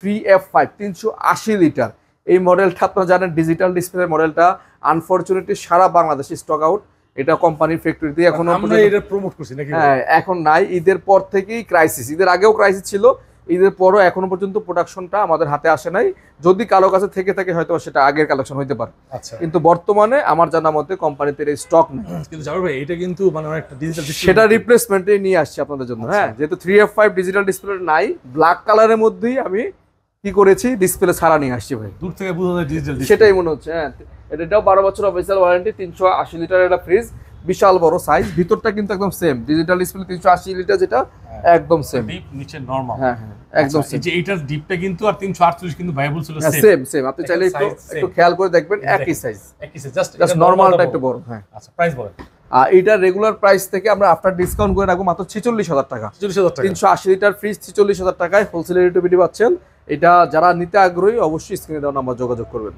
3F5 380 litre. এই মডেলটা আপনারা জানেন ডিজিটাল ডিসপ্লে মডেলটা আনফরচুনেটলি সারা বাংলাদেশে স্টক আউট। এটা কোম্পানির ফ্যাক্টরিতে এখনো আমরা এটা প্রমোট করছি নাকি? হ্যাঁ, এখন নাই। ঈদের পর থেকেই ক্রাইসিস, ঈদের আগেও ক্রাইসিস ছিল, ঈদের পরও এখনো পর্যন্ত প্রোডাকশনটা আমাদের হাতে আসে নাই। যদি কারো কাছে থেকে থাকে হয়তো সেটা আগের কালেকশন হইতে পারে, কিন্তু বর্তমানে আমার জানা মতে কোম্পানিতে এর স্টক নেই। কিন্তু জানো ভাই এটা কিন্তু মানে একটা ডিজিটাল ডিসপ্লে, সেটা রিপ্লেসমেন্টে নিয়ে আসছি আপনাদের জন্য। হ্যাঁ, যেহেতু 3F5 ডিজিটাল ডিসপ্লে নাই, ব্ল্যাক কালারের মধ্যেই আমি কি করেছি ডিসপ্লে ছাড়া নিয়ে আসছি ভাই। দূর থেকে বোঝা যায় ডিজিটাল ডিসপ্লে, সেটাই মনে হচ্ছে। হ্যাঁ, এটাও 12 বছর অফিসিয়াল ওয়ারেন্টি, 380 লিটারের একটা ফ্রিজ, বিশাল বড় সাইজ। ভিতরটা কিন্তু একদম সেম ডিজিটাল ডিসপ্লে 380 লিটার যেটা একদম সেম। ডিপ নিচে নরমাল। হ্যাঁ হ্যাঁ, একদম সেম। যে এটার ডিপটা কিন্তু আর 348 কিন্তু ভাইবল ছিল সেম সেম। আপনি চাইলে একটু খেয়াল করে দেখবেন, একই সাইজ, একই সাইজ, জাস্ট নরমালটা একটু বড়। হ্যাঁ, আচ্ছা প্রাইস বলেন। আর এটা রেগুলার প্রাইস থেকে আমরা আফটার ডিসকাউন্ট করে রাখবো মাত্র 46,000 টাকা। 380 লিটার ফ্রিজ 46,000 টাকায় হোলসেল রেটে পাচ্ছেন। এটা যারা নিতে আগ্রহী অবশ্যই স্ক্রিনে দেওয়া নাম্বার যোগাযোগ করবেন।